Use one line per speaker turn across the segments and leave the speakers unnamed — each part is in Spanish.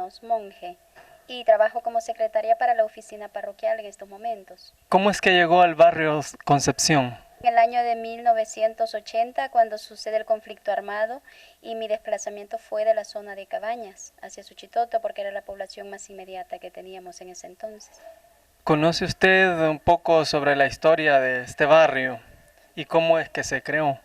años, monje, y trabajo como secretaria para la oficina parroquial en estos momentos.
¿Cómo es que llegó al barrio Concepción?
En el año de 1980, cuando sucede el conflicto armado y mi desplazamiento fue de la zona de Cabañas hacia Suchitoto porque era la población más inmediata que teníamos en ese entonces.
¿Conoce usted un poco sobre la historia de este barrio y cómo es que se creó?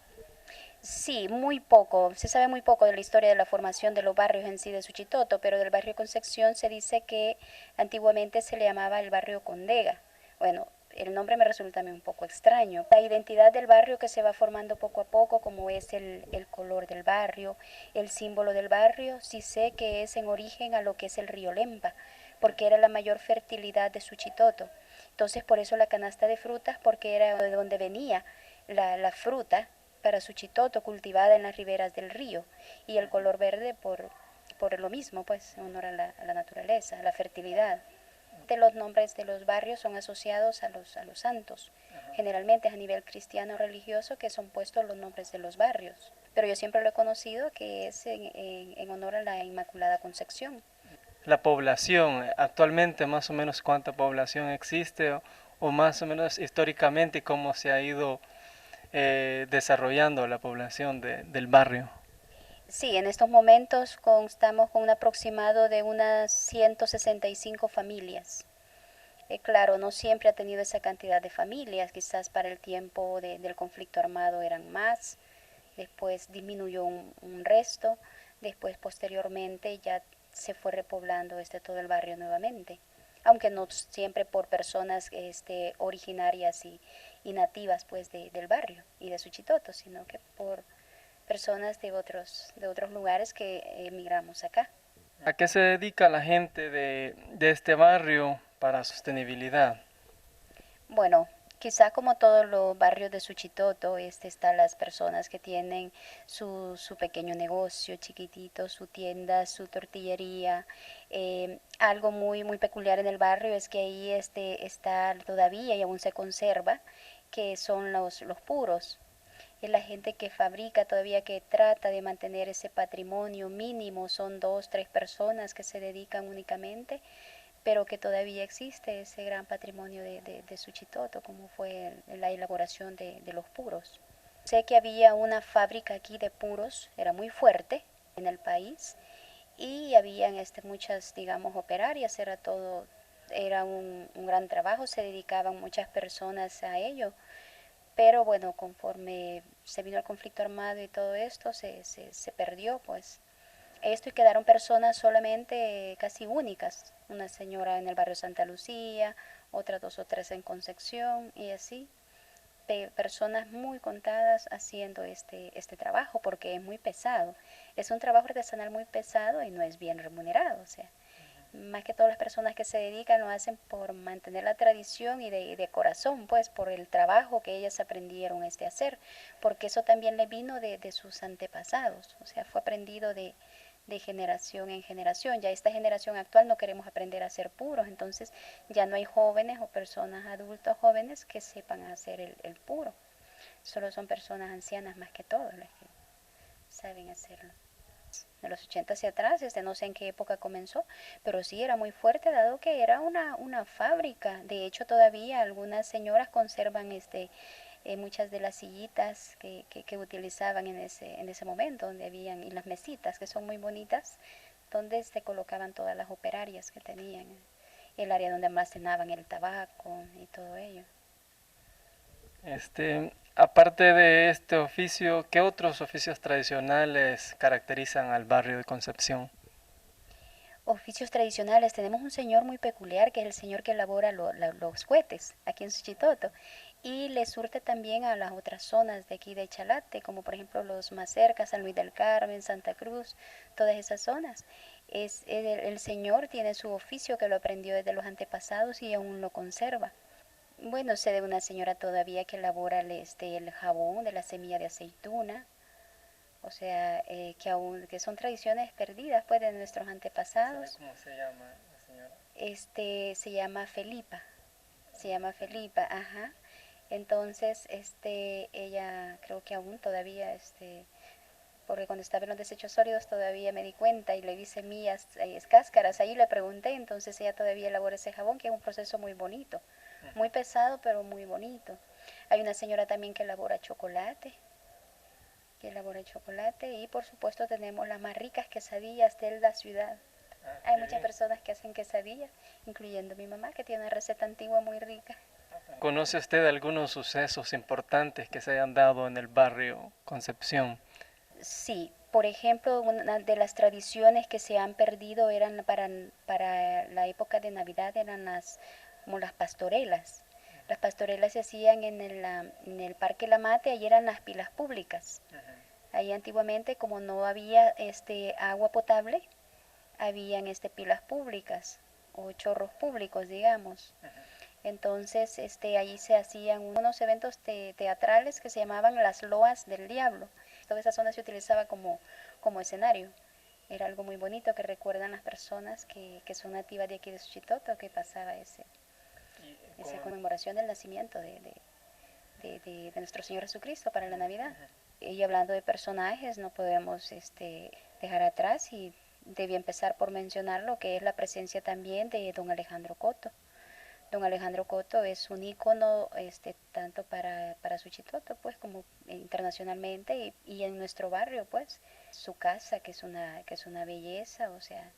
Sí, muy poco. Se sabe muy poco de la historia de la formación de los barrios en sí de Suchitoto, pero del barrio Concepción se dice que antiguamente se le llamaba el barrio Condega. Bueno, el nombre me resulta a mí un poco extraño. La identidad del barrio que se va formando poco a poco, como es el color del barrio, el símbolo del barrio, sí sé que es en origen a lo que es el río Lempa, porque era la mayor fertilidad de Suchitoto. Entonces, por eso la canasta de frutas, porque era de donde venía la fruta para Suchitoto, cultivada en las riberas del río, y el color verde por lo mismo, pues, en honor a la naturaleza, a la fertilidad. De los nombres de los barrios son asociados a los santos. Generalmente es a nivel cristiano religioso que son puestos los nombres de los barrios. Pero yo siempre lo he conocido que es en honor a la Inmaculada Concepción.
La población, actualmente más o menos cuánta población existe o más o menos históricamente cómo se ha ido desarrollando la población del barrio.
Sí, en estos momentos constamos con un aproximado de unas 165 familias. Claro, no siempre ha tenido esa cantidad de familias, quizás para el tiempo del conflicto armado eran más, después disminuyó un resto, después posteriormente ya se fue repoblando todo el barrio nuevamente, aunque no siempre por personas originarias y nativas pues del barrio y de Suchitoto, sino que por personas de otros lugares que emigramos acá.
¿A qué se dedica la gente de este barrio para sostenibilidad?
Bueno, quizá como todos los barrios de Suchitoto, están las personas que tienen su pequeño negocio chiquitito, su tienda, su tortillería. Algo muy peculiar en el barrio es que ahí está todavía y aún se conserva, que son los puros. Es la gente que fabrica todavía, que trata de mantener ese patrimonio mínimo, son dos, tres personas que se dedican únicamente, pero que todavía existe ese gran patrimonio de Suchitoto, como fue la elaboración de los puros. Sé que había una fábrica aquí de puros, era muy fuerte en el país, y habían muchas, digamos, operarias, era todo, era un gran trabajo, se dedicaban muchas personas a ello, pero bueno, conforme se vino el conflicto armado y todo esto, se perdió pues esto y quedaron personas solamente casi únicas, una señora en el barrio Santa Lucía, otras dos o tres en Concepción y así, personas muy contadas haciendo este trabajo porque es muy pesado, es un trabajo artesanal muy pesado y no es bien remunerado, o sea, más que todas las personas que se dedican lo hacen por mantener la tradición y de corazón, pues por el trabajo que ellas aprendieron a hacer, porque eso también le vino de sus antepasados, o sea, fue aprendido de generación en generación. Ya esta generación actual no queremos aprender a ser puros, entonces ya no hay jóvenes o personas adultos jóvenes que sepan hacer el puro, solo son personas ancianas más que todo las que saben hacerlo. De los 80 hacia atrás, no sé en qué época comenzó, pero sí era muy fuerte dado que era una fábrica. De hecho, todavía algunas señoras conservan muchas de las sillitas que utilizaban en ese momento, donde habían, y las mesitas, que son muy bonitas, donde se colocaban todas las operarias que tenían, el área donde almacenaban el tabaco y todo ello.
Aparte de este oficio, ¿qué otros oficios tradicionales caracterizan al barrio de Concepción?
Oficios tradicionales, tenemos un señor muy peculiar que es el señor que elabora los cohetes aquí en Suchitoto y le surte también a las otras zonas de aquí de Chalate, como por ejemplo los más cerca, San Luis del Carmen, Santa Cruz, todas esas zonas. El señor tiene su oficio que lo aprendió desde los antepasados y aún lo conserva. Bueno, sé de una señora todavía que elabora el jabón de la semilla de aceituna, o sea, que son tradiciones perdidas pues de nuestros
¿Sabe
antepasados.
cómo se llama la señora?
Se llama Felipa, se llama Felipa, ajá. Entonces, ella creo que aún todavía, porque cuando estaba en los desechos sólidos todavía me di cuenta y le vi semillas, cáscaras, ahí le pregunté, entonces ella todavía elabora ese jabón, que es un proceso muy bonito, muy pesado pero muy bonito. Hay una señora también que elabora chocolate y por supuesto tenemos las más ricas quesadillas de la ciudad. Hay muchas personas que hacen quesadillas, incluyendo mi mamá, que tiene una receta antigua muy rica.
¿Conoce usted algunos sucesos importantes que se hayan dado en el barrio Concepción?
Sí, por ejemplo, una de las tradiciones que se han perdido eran para la época de Navidad, eran como las pastorelas. Las pastorelas se hacían en el Parque La Mate, ahí eran las pilas públicas. Ahí antiguamente, como no había agua potable, habían pilas públicas o chorros públicos, digamos. Entonces, allí se hacían unos eventos teatrales que se llamaban las loas del diablo. Toda esa zona se utilizaba como escenario. Era algo muy bonito que recuerdan las personas que son nativas de aquí de Suchitoto, que pasaba esa conmemoración del nacimiento de nuestro Señor Jesucristo para la Navidad. Y hablando de personajes, no podemos dejar atrás y debía empezar por mencionar lo que es la presencia también de don Alejandro Coto. Don Alejandro Coto es un ícono tanto para Suchitoto pues como internacionalmente y en nuestro barrio pues su casa que es una belleza, o sea,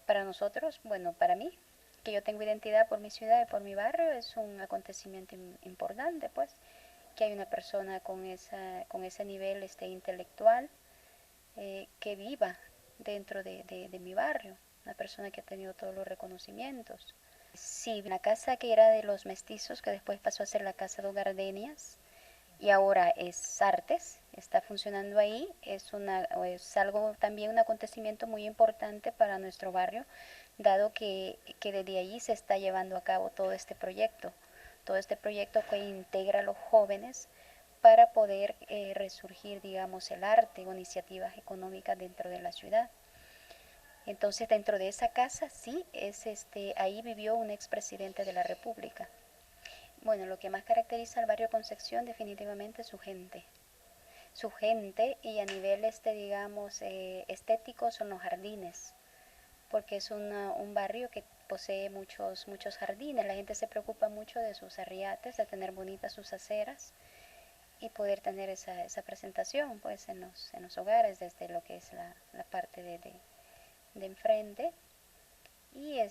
para nosotros, bueno, para mí que yo tengo identidad por mi ciudad y por mi barrio es un acontecimiento importante pues que hay una persona con ese nivel intelectual que viva dentro de mi barrio, una persona que ha tenido todos los reconocimientos. Sí, la casa que era de los mestizos, que después pasó a ser la casa de Gardenias, y ahora es Artes, está funcionando ahí, es algo también un acontecimiento muy importante para nuestro barrio, dado que desde allí se está llevando a cabo todo este proyecto que integra a los jóvenes para poder resurgir, digamos, el arte o iniciativas económicas dentro de la ciudad. Entonces, dentro de esa casa, sí, ahí vivió un expresidente de la República. Bueno, lo que más caracteriza al barrio Concepción definitivamente es su gente. Su gente y a nivel, digamos, estético son los jardines, porque es un barrio que posee muchos jardines. La gente se preocupa mucho de sus arriates, de tener bonitas sus aceras y poder tener esa presentación pues en los hogares, desde lo que es la parte de enfrente. Y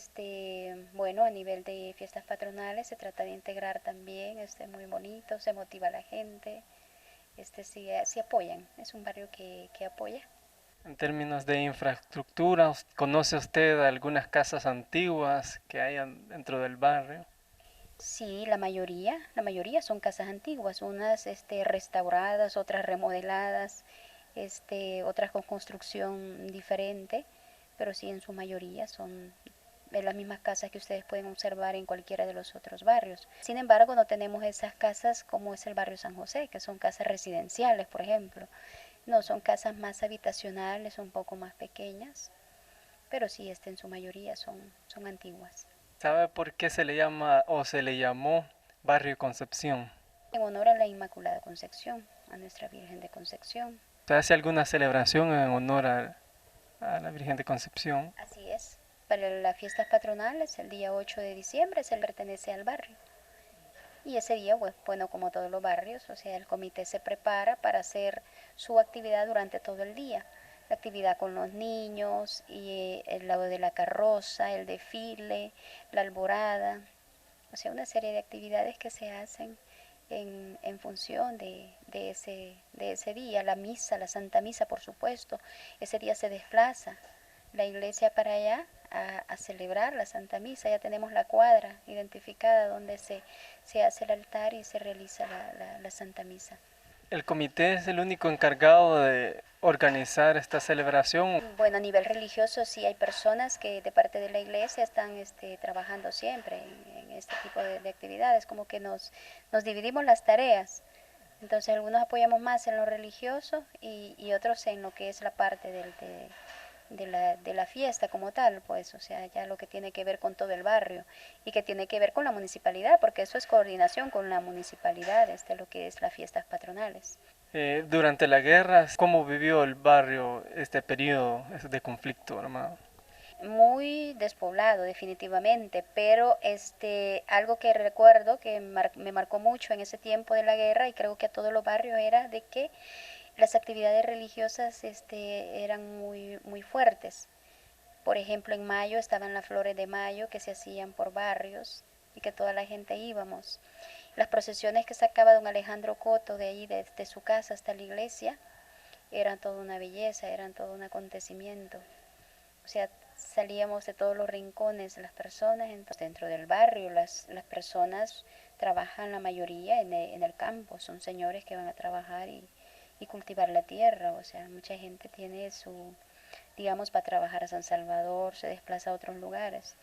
bueno, a nivel de fiestas patronales se trata de integrar también, muy bonito, se motiva a la gente, sí apoyan, es un barrio que apoya.
En términos de infraestructura, ¿conoce usted algunas casas antiguas que hayan dentro del barrio?
Sí, la mayoría son casas antiguas, unas restauradas, otras remodeladas, otras con construcción diferente, pero sí en su mayoría son de las mismas casas que ustedes pueden observar en cualquiera de los otros barrios. Sin embargo, no tenemos esas casas como es el barrio San José, que son casas residenciales, por ejemplo. No, son casas más habitacionales, un poco más pequeñas, pero sí, en su mayoría son antiguas.
¿Sabe por qué se le llama o se le llamó Barrio Concepción?
En honor a la Inmaculada Concepción, a nuestra Virgen de Concepción.
¿Se hace alguna celebración en honor a la Virgen de Concepción?
Así es. Para las fiestas patronales, el día 8 de diciembre se le pertenece al barrio. Y ese día, pues, bueno, como todos los barrios, o sea, el comité se prepara para hacer su actividad durante todo el día. La actividad con los niños, y el lado de la carroza, el desfile, la alborada, o sea, una serie de actividades que se hacen en función de ese día. La misa, la Santa Misa, por supuesto, ese día se desplaza la iglesia para allá a celebrar la Santa Misa. Ya tenemos la cuadra identificada donde se hace el altar y se realiza la Santa Misa.
¿El comité es el único encargado de organizar esta celebración?
Bueno, a nivel religioso sí hay personas que de parte de la iglesia están trabajando siempre en este tipo de actividades, como que nos dividimos las tareas. Entonces algunos apoyamos más en lo religioso y otros en lo que es la parte de la fiesta como tal, pues, o sea, ya lo que tiene que ver con todo el barrio y que tiene que ver con la municipalidad, porque eso es coordinación con la municipalidad, lo que es las fiestas patronales.
Durante la guerra, ¿cómo vivió el barrio este periodo de conflicto armado?
Muy despoblado definitivamente, pero algo que recuerdo que me marcó mucho en ese tiempo de la guerra y creo que a todos los barrios era de que las actividades religiosas eran muy fuertes. Por ejemplo, en mayo estaban las flores de mayo que se hacían por barrios y que toda la gente íbamos. Las procesiones que sacaba don Alejandro Coto de ahí, desde su casa hasta la iglesia, eran toda una belleza, eran todo un acontecimiento. O sea, salíamos de todos los rincones, las personas, entonces dentro del barrio, las personas trabajan la mayoría en el campo, son señores que van a trabajar y cultivar la tierra, o sea, mucha gente tiene su, digamos, para trabajar a San Salvador, se desplaza a otros lugares,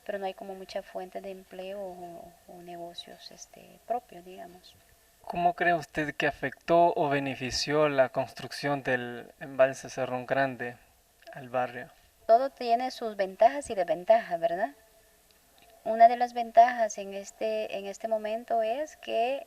pero no hay como mucha fuente de empleo o negocios propios, digamos.
¿Cómo cree usted que afectó o benefició la construcción del embalse Cerrón Grande al barrio?
Todo tiene sus ventajas y desventajas, ¿verdad? Una de las ventajas en este momento es que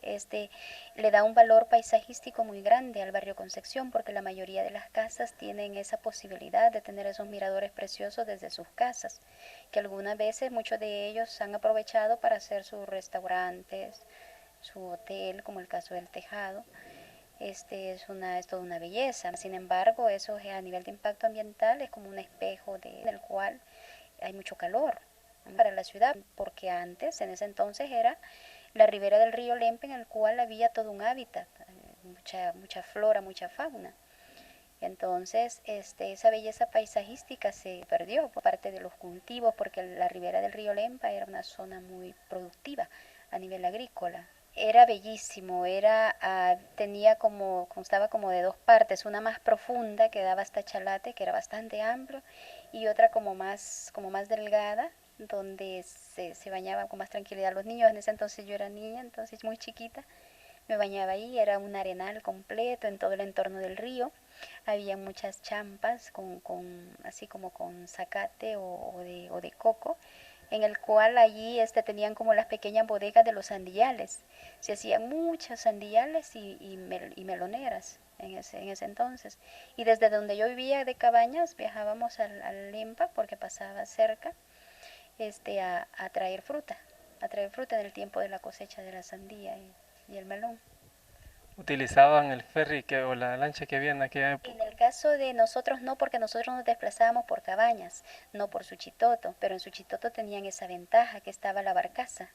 le da un valor paisajístico muy grande al barrio Concepción, porque la mayoría de las casas tienen esa posibilidad de tener esos miradores preciosos desde sus casas, que algunas veces muchos de ellos han aprovechado para hacer sus restaurantes, su hotel, como el caso del Tejado. Es toda una belleza. Sin embargo, eso a nivel de impacto ambiental es como un espejo en el cual hay mucho calor para la ciudad, porque antes, en ese entonces, era la ribera del río Lempe en el cual había todo un hábitat, mucha flora, mucha fauna. Entonces, esa belleza paisajística se perdió por parte de los cultivos, porque la ribera del río Lempa era una zona muy productiva a nivel agrícola. Era bellísimo, tenía constaba como de dos partes, una más profunda que daba hasta Chalate, que era bastante amplio, y otra como más delgada, donde se bañaban con más tranquilidad los niños. En ese entonces yo era niña, entonces muy chiquita, me bañaba ahí, era un arenal completo en todo el entorno del río. Había muchas champas así como con zacate o de coco, en el cual allí tenían como las pequeñas bodegas de los sandillales. Se hacían muchos sandillales y meloneras en ese entonces. Y desde donde yo vivía de Cabañas viajábamos al Limpa porque pasaba cerca a traer fruta en el tiempo de la cosecha de la sandía y el melón.
¿Utilizaban el ferry o la lancha que había en aquella
En
época?
el caso de nosotros no, porque nosotros nos desplazábamos por Cabañas, no por Suchitoto, pero en Suchitoto tenían esa ventaja que estaba la barcaza.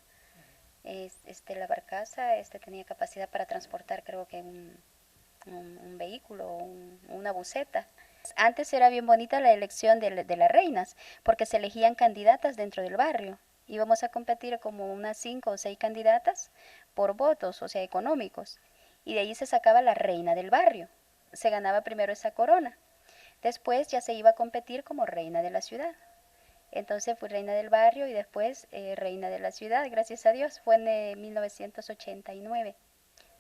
La barcaza tenía capacidad para transportar creo que un vehículo, una buceta. Antes era bien bonita la elección de las reinas, porque se elegían candidatas dentro del barrio. Íbamos a competir como unas 5 o 6 candidatas por votos, o sea, económicos. Y de ahí se sacaba la reina del barrio. Se ganaba primero esa corona. Después ya se iba a competir como reina de la ciudad. Entonces fui reina del barrio y después reina de la ciudad, gracias a Dios. Fue en 1989.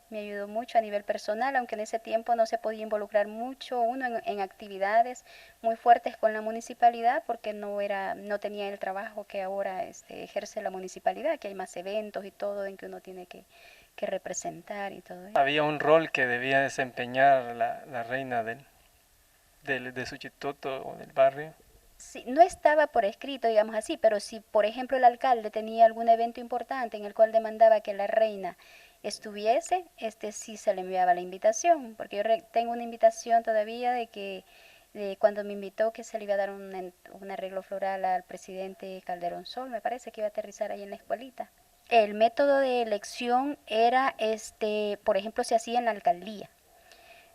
Me ayudó mucho a nivel personal, aunque en ese tiempo no se podía involucrar mucho uno en actividades muy fuertes con la municipalidad porque no tenía el trabajo que ahora ejerce la municipalidad, que hay más eventos y todo en que uno tiene que representar y todo eso.
Había un rol que debía desempeñar la reina de Suchitoto o del barrio.
Sí, no estaba por escrito, digamos así, pero si, por ejemplo, el alcalde tenía algún evento importante en el cual demandaba que la reina estuviese, sí se le enviaba la invitación, porque yo tengo una invitación todavía de cuando me invitó que se le iba a dar un arreglo floral al presidente Calderón Sol, me parece que iba a aterrizar ahí en la escuelita. El método de elección era, por ejemplo, se hacía en la alcaldía,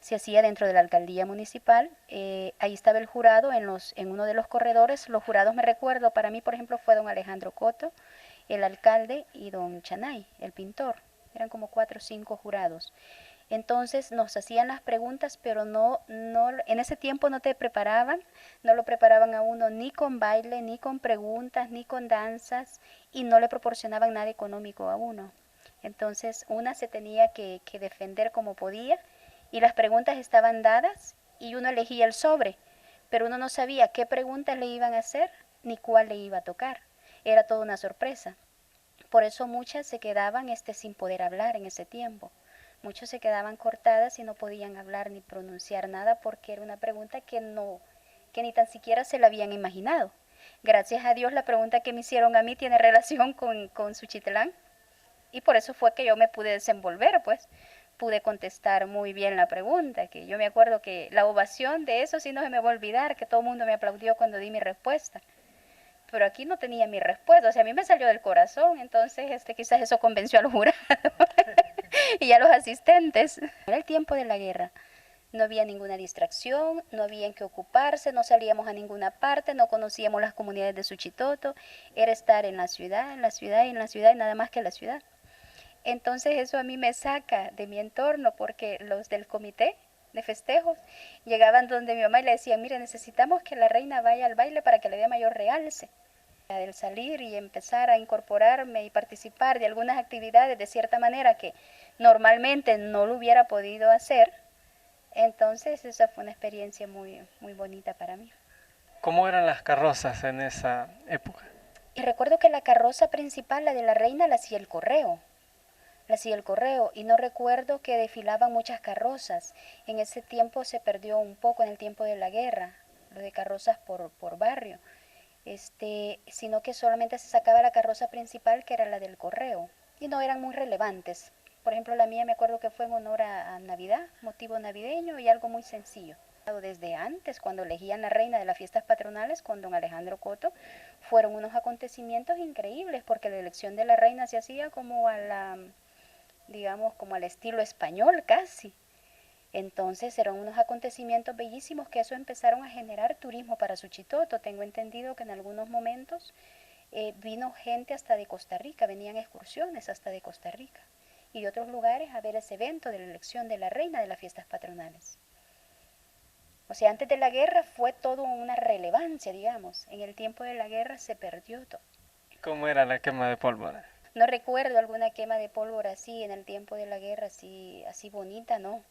se hacía dentro de la alcaldía municipal. Ahí estaba el jurado en uno de los corredores. Los jurados, me recuerdo, para mí, por ejemplo, fue don Alejandro Coto, el alcalde, y don Chanay, el pintor. Eran como 4 o 5 jurados. Entonces nos hacían las preguntas, pero en ese tiempo no te preparaban, no lo preparaban a uno ni con baile, ni con preguntas, ni con danzas, y no le proporcionaban nada económico a uno. Entonces una se tenía que defender como podía, y las preguntas estaban dadas y uno elegía el sobre, pero uno no sabía qué preguntas le iban a hacer ni cuál le iba a tocar. Era toda una sorpresa. Por eso muchas se quedaban sin poder hablar en ese tiempo, Muchos se quedaban cortadas y no podían hablar ni pronunciar nada porque era una pregunta que ni tan siquiera se la habían imaginado. Gracias a Dios la pregunta que me hicieron a mí tiene relación con Suchitlán y por eso fue que yo me pude desenvolver, pues pude contestar muy bien la pregunta, que yo me acuerdo que la ovación de eso sí no se me va a olvidar, que todo el mundo me aplaudió cuando di mi respuesta. Pero aquí no tenía mi respuesta, o sea, a mí me salió del corazón, entonces quizás eso convenció a los jurados y a los asistentes. Era el tiempo de la guerra. No había ninguna distracción, no había en qué ocuparse, no salíamos a ninguna parte, no conocíamos las comunidades de Suchitoto, era estar en la ciudad, en la ciudad y en la ciudad y nada más que la ciudad. Entonces eso a mí me saca de mi entorno porque los del comité de festejos llegaban donde mi mamá y le decían, mire, necesitamos que la reina vaya al baile para que le dé mayor realce. Del salir y empezar a incorporarme y participar de algunas actividades de cierta manera que normalmente no lo hubiera podido hacer, entonces esa fue una experiencia muy, muy bonita para mí.
¿Cómo eran las carrozas en esa época?
Y recuerdo que la carroza principal, la de la reina, la hacía el correo, y no recuerdo que desfilaban muchas carrozas. En ese tiempo se perdió un poco en el tiempo de la guerra, lo de carrozas por barrio, sino que solamente se sacaba la carroza principal, que era la del correo, y no eran muy relevantes. Por ejemplo, la mía me acuerdo que fue en honor a Navidad, motivo navideño y algo muy sencillo. Desde antes, cuando elegían la reina de las fiestas patronales con don Alejandro Coto, fueron unos acontecimientos increíbles, porque la elección de la reina se hacía como digamos, como al estilo español casi. Entonces eran unos acontecimientos bellísimos que eso empezaron a generar turismo para Suchitoto. Tengo entendido que en algunos momentos vino gente hasta de Costa Rica, venían excursiones hasta de Costa Rica y de otros lugares a ver ese evento de la elección de la reina de las fiestas patronales. O sea, antes de la guerra fue todo una relevancia, digamos. En el tiempo de la guerra se perdió todo.
¿Cómo era la quema de pólvora?
No recuerdo alguna quema de pólvora así en el tiempo de la guerra, así bonita, no.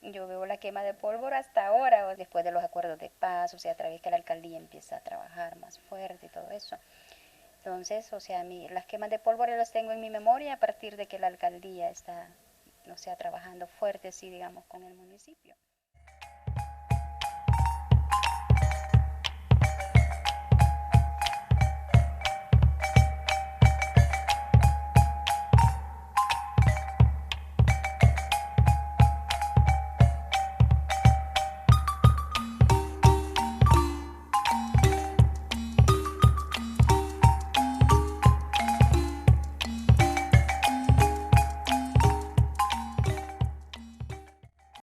Yo veo la quema de pólvora hasta ahora, o después de los acuerdos de paz, o sea, a través que la alcaldía empieza a trabajar más fuerte y todo eso. Entonces, o sea, las quemas de pólvora las tengo en mi memoria a partir de que la alcaldía está, o sea, trabajando fuerte, sí, digamos, con el municipio.